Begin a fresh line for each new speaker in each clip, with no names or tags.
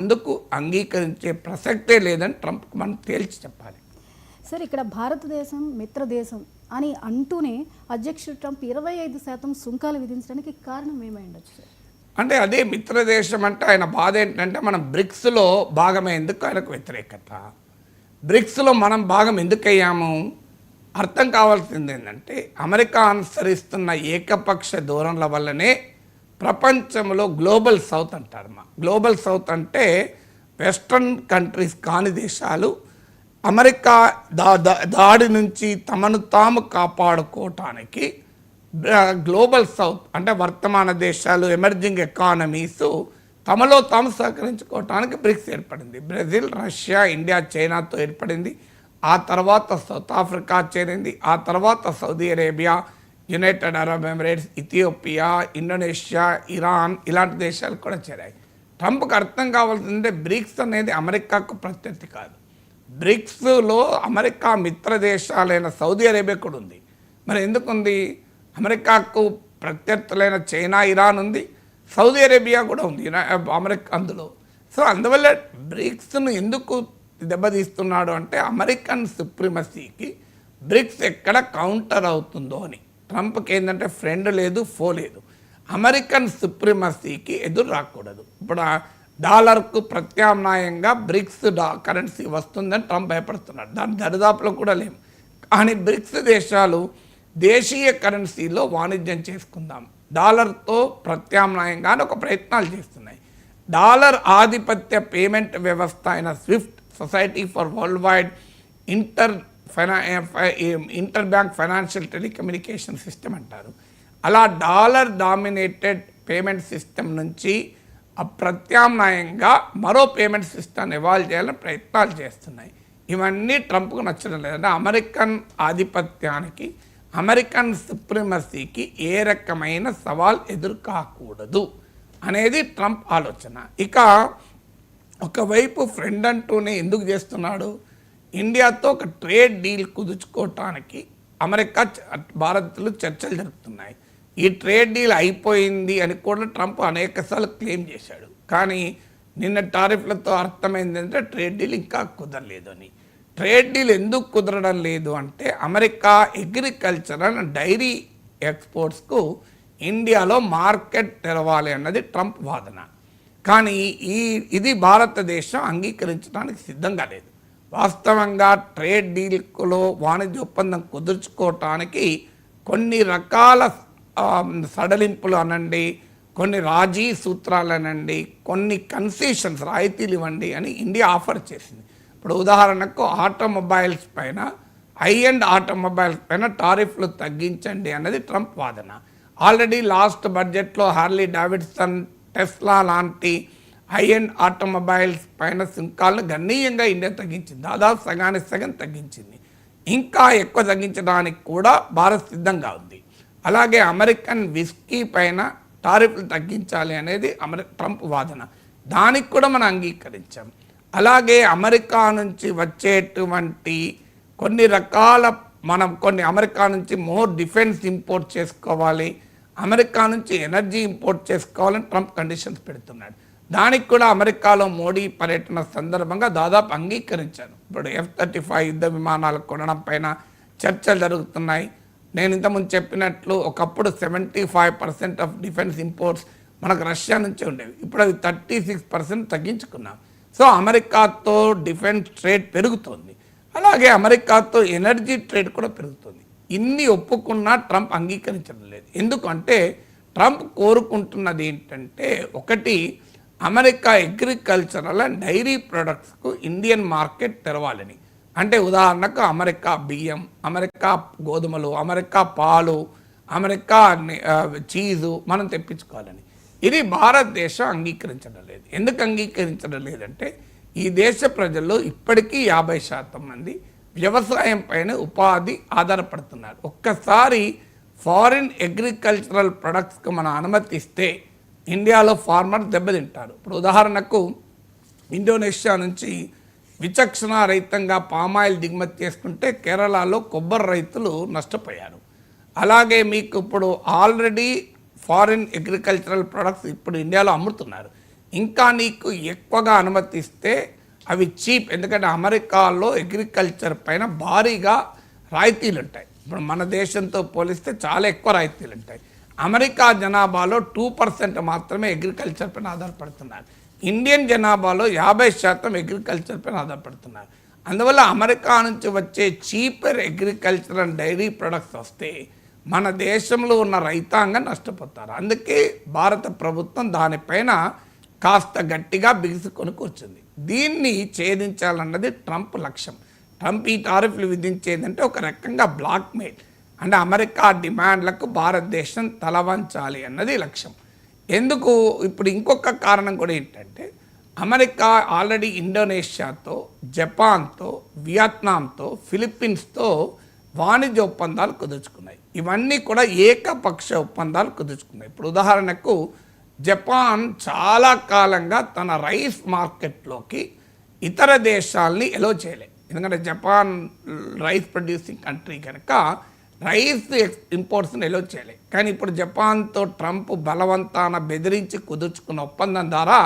అందుకు అంగీకరించే ప్రసక్తే లేదని ట్రంప్ మనం తేల్చి చెప్పాలి.
సార్, ఇక్కడ భారతదేశం మిత్రదేశం అని అంటూనే అధ్యక్షుడు ట్రంప్ 25% సుంకాలు విధించడానికి కారణం ఏమై ఉండొచ్చు సార్?
అంటే అదే మిత్రదేశం అంటే ఆయన బాధ ఏంటంటే మనం బ్రిక్స్లో భాగమయ్యేందుకు ఆయనకు వ్యతిరేకత. బ్రిక్స్లో మనం భాగం ఎందుకు అయ్యాము అర్థం కావాల్సింది ఏంటంటే అమెరికా అనుసరిస్తున్న ఏకపక్ష ధోరణుల వల్లనే ప్రపంచంలో గ్లోబల్ సౌత్ అంటారు. గ్లోబల్ సౌత్ అంటే వెస్ట్రన్ కంట్రీస్ కాని దేశాలు అమెరికా దాడి నుంచి తమను తాము కాపాడుకోవటానికి గ్లోబల్ సౌత్ అంటే వర్తమాన దేశాలు ఎమర్జింగ్ ఎకానమీస్ తమలో తాము సహకరించుకోవటానికి బ్రిక్స్ ఏర్పడింది. బ్రెజిల్, రష్యా, ఇండియా, చైనాతో ఏర్పడింది. ఆ తర్వాత సౌత్ ఆఫ్రికా చేరింది. ఆ తర్వాత Saudi Arabia, United Arab Emirates, Ethiopia, Indonesia, Iran ఇలాంటి దేశాలు కూడా చేరాయి. ట్రంప్కి అర్థం కావాల్సిందే బ్రిక్స్ అనేది అమెరికాకు ప్రత్యర్థి కాదు. బ్రిక్స్లో అమెరికా మిత్ర దేశాలైన సౌదీ అరేబియా కూడా ఉంది. మరి ఎందుకుంది? అమెరికాకు ప్రత్యర్థులైన చైనా, ఇరాన్ ఉంది, సౌదీ అరేబియా కూడా ఉంది అమెరికా అందులో. సో అందువల్ల బ్రిక్స్ను ఎందుకు దెబ్బతీస్తున్నాడు అంటే అమెరికన్ సుప్రీమసీకి బ్రిక్స్ ఎక్కడ కౌంటర్ అవుతుందో అని. ట్రంప్కి ఏంటంటే ఫ్రెండ్ లేదు, ఫో లేదు. అమెరికన్ సుప్రీమసీకి ఎదురు రాకూడదు. ఇప్పుడు డాలర్కు ప్రత్యామ్నాయంగా బ్రిక్స్ కరెన్సీ వస్తుందని ట్రంప్ భయపడుతున్నాడు. దాని దరిదాపులో కూడా లేము. కానీ బ్రిక్స్ దేశాలు దేశీయ కరెన్సీలో వాణిజ్యం చేసుకుందాం, డాలర్తో ప్రత్యామ్నాయంగానే ఒక ప్రయత్నాలు చేస్తున్నాయి. డాలర్ ఆధిపత్య పేమెంట్ వ్యవస్థ అయిన Swift, society for world wide inter bank financial telecommunication system అంటారు. అలా డాలర్ డామినేటెడ్ పేమెంట్ సిస్టమ్ నుంచి ప్రత్యామ్నాయంగా మరో పేమెంట్ సిస్టమ్ ఎవాల్వ్ చేయాలని ప్రయత్నాలు చేస్తున్నాయి. ఇవన్నీ ట్రంప్కు నచ్చడం లేదంటే అమెరికన్ ఆధిపత్యానికి, అమెరికన్ సుప్రీమసీకి ఏ రకమైన సవాల్ ఎదురు కాకూడదు అనేది ట్రంప్ ఆలోచన. ఇక ఒకవైపు ఫ్రెండ్ అంటూనే ఎందుకు చేస్తున్నాడు? ఇండియాతో ఒక ట్రేడ్ డీల్ కుదుర్చుకోవటానికి అమెరికా, భారత్లు చర్చలు జరుపుతున్నాయి. ఈ ట్రేడ్ డీల్ అయిపోయింది అని కూడా ట్రంప్ అనేకసార్లు క్లెయిమ్ చేశాడు. కానీ నిన్న టారిఫ్లతో అర్థమైంది అంటే ట్రేడ్ డీల్ ఇంకా కుదరలేదు అని. ట్రేడ్ డీల్ ఎందుకు కుదరడం లేదు అంటే అమెరికా అగ్రికల్చరల్ డైరీ ఎక్స్పోర్ట్స్కు ఇండియాలో మార్కెట్ తెరవాలి అన్నది ట్రంప్ వాదన. కానీ ఇది భారతదేశం అంగీకరించడానికి సిద్ధంగా లేదు. వాస్తవంగా ట్రేడ్ డీల్లో వాణిజ్య ఒప్పందం కుదుర్చుకోవటానికి కొన్ని రకాల సడలింపులు అనండి, కొన్ని రాజీ సూత్రాలు అనండి, కొన్ని కన్సెషన్స్, రాయితీలు ఇవ్వండి అని ఇండియా ఆఫర్ చేసింది. ఇప్పుడు ఉదాహరణకు ఆటోమొబైల్స్ పైన, హై ఎండ్ ఆటోమొబైల్స్ పైన టారిఫ్లు తగ్గించండి అన్నది ట్రంప్ వాదన. ఆల్రెడీ లాస్ట్ బడ్జెట్లో హార్లీ డేవిడ్సన్, టెస్లా లాంటి హై ఎండ్ ఆటోమొబైల్స్ పైన సుంకాలను గణనీయంగా ఇండియా తగ్గించింది. దాదాపు సగానికి సగం తగ్గించింది. ఇంకా ఎక్కువ తగ్గించడానికి కూడా భారత్ సిద్ధంగా ఉంది. అలాగే అమెరికన్ విస్కీ పైన టారిఫ్లు తగ్గించాలి అనేది ట్రంప్ వాదన. దానికి కూడా మనం అంగీకరించాం. అలాగే అమెరికా నుంచి వచ్చేటువంటి కొన్ని రకాల కొన్ని అమెరికా నుంచి మోర్ డిఫెన్స్ ఇంపోర్ట్ చేసుకోవాలి, అమెరికా నుంచి ఎనర్జీ ఇంపోర్ట్ చేసుకోవాలని ట్రంప్ కండిషన్స్ పెడుతున్నాడు. దానికి కూడా అమెరికాలో మోడీ పర్యటన సందర్భంగా దాదాపు అంగీకరించాను. ఇప్పుడు F-35 యుద్ధ విమానాలు కొనడం పైన చర్చలు జరుగుతున్నాయి. నేను ఇంతకుముందు చెప్పినట్లు ఒకప్పుడు 75% ఆఫ్ డిఫెన్స్ ఇంపోర్ట్స్ మనకు రష్యా నుంచే ఉండేవి. ఇప్పుడు అది 36% తగ్గించుకున్నాం. సో అమెరికాతో డిఫెన్స్ ట్రేడ్ పెరుగుతుంది. అలాగే అమెరికాతో ఎనర్జీ ట్రేడ్ కూడా పెరుగుతుంది. ఇన్ని ఒప్పుకున్నా ట్రంప్ అంగీకరించడం లేదు. ఎందుకంటే ట్రంప్ కోరుకుంటున్నది ఏంటంటే, ఒకటి, అమెరికా అగ్రికల్చరల్ అండ్ డైరీ ప్రొడక్ట్స్కు ఇండియన్ మార్కెట్ తెరవాలని. అంటే ఉదాహరణకు అమెరికా బియ్యం, అమెరికా గోధుమలు, అమెరికా పాలు, అమెరికా చీజు మనం తెప్పించుకోవాలని. ఇది భారతదేశం అంగీకరించడం లేదు. ఎందుకు అంగీకరించడం లేదంటే ఈ దేశ ప్రజల్లో ఇప్పటికీ 50% మంది వ్యవసాయం పైన ఉపాధి ఆధారపడుతున్నారు. ఒక్కసారి ఫారిన్ అగ్రికల్చరల్ ప్రొడక్ట్స్కి మనం అనుమతిస్తే ఇండియాలో ఫార్మర్ దెబ్బతింటారు. ఇప్పుడు ఉదాహరణకు ఇండోనేషియా నుంచి విచక్షణారహితంగా పామాయిల్ దిగుమతి చేసుకుంటే కేరళలో కొబ్బరి రైతులు నష్టపోయారు. అలాగే మీకు ఇప్పుడు ఆల్రెడీ ఫారిన్ అగ్రికల్చరల్ ప్రొడక్ట్స్ ఇప్పుడు ఇండియాలో అమ్ముతున్నారు. ఇంకా నీకు ఎక్కువగా అనుమతిస్తే అవి చీప్, ఎందుకంటే అమెరికాలో అగ్రికల్చర్ పైన భారీగా రాయితీలు ఉంటాయి. ఇప్పుడు మన దేశంతో పోలిస్తే చాలా ఎక్కువ రాయితీలు ఉంటాయి. అమెరికా జనాభాలో 2% మాత్రమే అగ్రికల్చర్ పైన ఆధారపడుతున్నారు. ఇండియన్ జనాభాలో 50% అగ్రికల్చర్ పైన ఆధారపడుతున్నారు. అందువల్ల అమెరికా నుంచి వచ్చే cheaper agriculture and dairy products వస్తే మన దేశంలో ఉన్న రైతాంగం నష్టపోతారు. అందుకే భారత ప్రభుత్వం దానిపైన కాస్త గట్టిగా బిగుసుకొని కూర్చుంది. దీన్ని ఛేదించాలన్నది ట్రంప్ లక్ష్యం. ట్రంప్ ఈ టారిఫ్లు విధించేదంటే ఒక రకంగా బ్లాక్మెయిల్, అంటే అమెరికా డిమాండ్లకు భారతదేశం తలవంచాలి అన్నది లక్ష్యం. ఎందుకు ఇప్పుడు ఇంకొక కారణం కూడా ఏంటంటే అమెరికా ఆల్రెడీ ఇండోనేషియాతో, జపాన్తో, వియత్నాంతో, ఫిలిప్పీన్స్తో వాణిజ్య ఒప్పందాలు కుదుర్చుకున్నాయి. ఇవన్నీ కూడా ఏకపక్ష ఒప్పందాలు కుదుర్చుకున్నాయి. ఇప్పుడు ఉదాహరణకు జపాన్ చాలా కాలంగా తన రైస్ మార్కెట్లోకి ఇతర దేశాలని ఎలో చేయలేదు. ఎందుకంటే జపాన్ రైస్ ప్రొడ్యూసింగ్ కంట్రీ కనుక రైస్ ఇంపోర్ట్స్ని ఎలో చేయలేదు. కానీ ఇప్పుడు జపాన్తో ట్రంప్ బలవంతాన బెదిరించి కుదుర్చుకున్న ఒప్పందం ద్వారా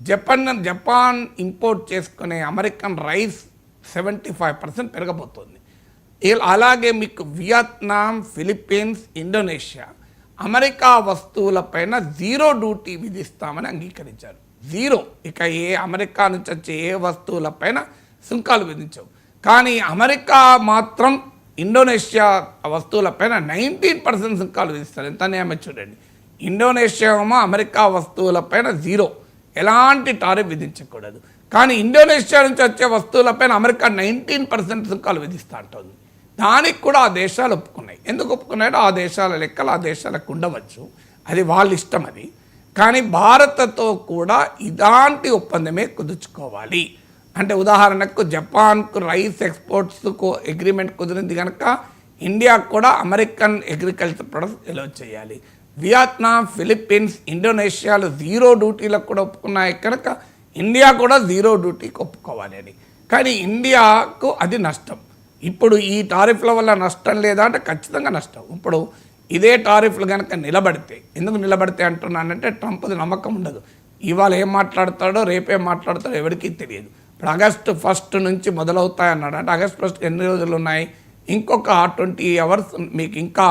జపాన్ ఇంపోర్ట్ చేసుకునే అమెరికన్ రైస్ 75% పెరగబోతోంది. అలాగే మీకు వియత్నాం, ఫిలిప్పీన్స్, ఇండోనేషియా అమెరికా వస్తువులపైన 0 డ్యూటీ విధిస్తామని అంగీకరించారు. 0. ఇక అమెరికా నుంచి వచ్చే ఏ వస్తువులపైన సుంకాలు విధించవు. కానీ అమెరికా మాత్రం ఇండోనేషియా వస్తువులపైన 19% సుంకాలు విధిస్తారు. ఎంత న్యాయం చూడండి. ఇండోనేషియా ఏమో అమెరికా వస్తువులపైన 0, ఎలాంటి టారిఫ్ విధించకూడదు. కానీ ఇండోనేషియా నుంచి వచ్చే వస్తువులపైన అమెరికా 19% సుంకాలు విధిస్తూ ఉంటుంది. దానికి కూడా ఆ దేశాలు ఒప్పుకున్నాయి. ఎందుకు ఒప్పుకున్నాయో ఆ దేశాల లెక్కలు ఆ దేశాలకు ఉండవచ్చు, అది వాళ్ళ ఇష్టం. అది కానీ భారత్తో కూడా ఇలాంటి ఒప్పందమే కుదుర్చుకోవాలి. అంటే ఉదాహరణకు జపాన్కు రైస్ ఎక్స్పోర్ట్స్కు అగ్రిమెంట్ కుదిరింది కనుక ఇండియాకు కూడా అమెరికన్ అగ్రికల్చర్ ప్రొడక్ట్స్ ఎలో చేయాలి. వియత్నాం, ఫిలిప్పీన్స్, ఇండోనేషియాలు 0 డ్యూటీలకు కూడా ఒప్పుకున్నాయి కనుక ఇండియా కూడా 0 డ్యూటీకి ఒప్పుకోవాలి అని. కానీ ఇండియాకు అది నష్టం. ఇప్పుడు ఈ టారిఫ్ల వల్ల నష్టం లేదా అంటే ఖచ్చితంగా నష్టం. ఇప్పుడు ఇదే టారిఫ్లు కనుక నిలబడితే, ఎందుకు నిలబడితే అంటున్నానంటే ట్రంప్ది నమ్మకం ఉండదు. ఇవాళ ఏం మాట్లాడతాడో రేపేం మాట్లాడతాడో ఎవరికీ తెలియదు. ఇప్పుడు August 1 నుంచి మొదలవుతాయన్నాడు. అంటే August 1 ఎన్ని రోజులు ఉన్నాయి? ఇంకొక 20 అవర్స్, మీకు ఇంకా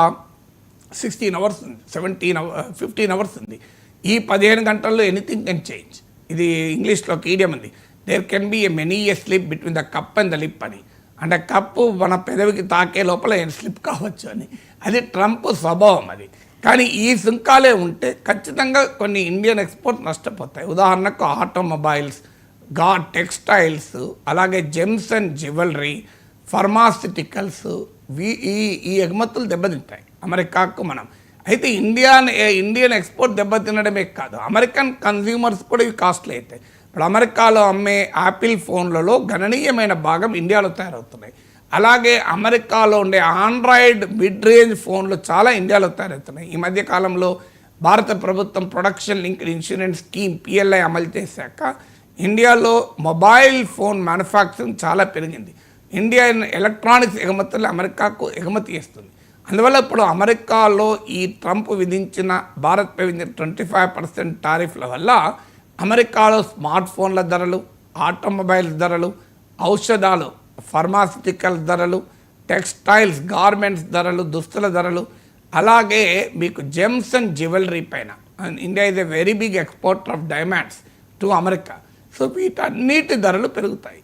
16 అవర్స్ ఉంది, 15 అవర్స్ ఉంది. ఈ 15 గంటల్లో ఎనీథింగ్ కెన్ చేంజ్. ఇది ఇంగ్లీష్లో ఒక ఈడియం ఉంది, there can be many a slip between the cup and the lip అని. అంటే కప్పు మన పెదవికి తాకే లోపల స్లిప్ కావచ్చు అని. అది ట్రంప్ స్వభావం అది. కానీ ఈ సుంకాలే ఉంటే ఖచ్చితంగా కొన్ని ఇండియన్ ఎక్స్పోర్ట్ నష్టపోతాయి. ఉదాహరణకు ఆటోమొబైల్స్, టెక్స్టైల్స్, అలాగే జెమ్స్ అండ్ జ్యువెలరీ, ఫార్మాసిటికల్స్, ఈ ఎగుమతులు దెబ్బతింటాయి అమెరికాకు మనం. అయితే ఇండియన్ ఎక్స్పోర్ట్ దెబ్బతినడమే కాదు, అమెరికన్ కన్జ్యూమర్స్ కూడా ఇవి కాస్ట్లీ అవుతాయి. ఇప్పుడు అమెరికాలో అమ్మే యాపిల్ ఫోన్లలో గణనీయమైన భాగం ఇండియాలో తయారవుతున్నాయి. అలాగే అమెరికాలో ఉండే ఆండ్రాయిడ్ మిడ్ రేంజ్ ఫోన్లు చాలా ఇండియాలో తయారవుతున్నాయి. ఈ మధ్య కాలంలో భారత ప్రభుత్వం production linked insurance scheme PLI అమలు చేశాక ఇండియాలో మొబైల్ ఫోన్ మ్యానుఫ్యాక్చరింగ్ చాలా పెరిగింది. ఇండియన్ ఎలక్ట్రానిక్స్ ఎగుమతులు అమెరికాకు ఎగుమతి చేస్తుంది. అందువల్ల ఇప్పుడు అమెరికాలో ఈ ట్రంప్ విధించిన భారత్పై విధించిన 25% టారిఫ్ల వల్ల అమెరికాలో స్మార్ట్ ఫోన్ల ధరలు, ఆటోమొబైల్స్ ధరలు, ఔషధాలు, ఫార్మాసిటికల్ ధరలు, టెక్స్టైల్స్, గార్మెంట్స్ ధరలు, దుస్తుల ధరలు, అలాగే మీకు జెమ్స్ అండ్ జ్యువెలరీ పైన India is a very big exporter of diamonds to America. So వీటన్నిటి ధరలు పెరుగుతాయి.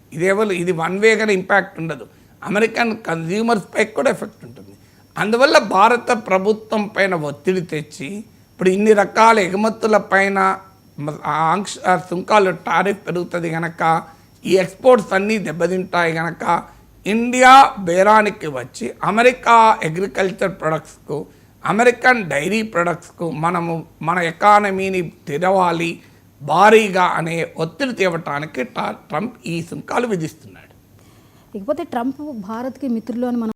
ఇది వన్ వేగానే ఇంపాక్ట్ ఉండదు, అమెరికన్ కన్జ్యూమర్స్ పై కూడా ఎఫెక్ట్ ఉంటుంది. అందువల్ల భారత ప్రభుత్వం పైన ఒత్తిడి తెచ్చి ఇప్పుడు ఇన్ని రకాల ఎగుమతుల పైన సుంకాలు టారిఫ్ పెరుగుతుంది కనుక ఈ ఎక్స్పోర్ట్స్ అన్నీ దెబ్బతింటాయి కనుక ఇండియా బేరానికి వచ్చి అమెరికా అగ్రికల్చర్ ప్రొడక్ట్స్కు, అమెరికన్ డైరీ ప్రొడక్ట్స్కు మనము మన ఎకానమీని తెరవాలి భారీగా అనే ఒత్తిడి తేవటానికి ట్రంప్ ఈ సుంకాలు విధిస్తున్నాడు.
ఇకపోతే ట్రంప్ భారత్కి మిత్రులు అని మనం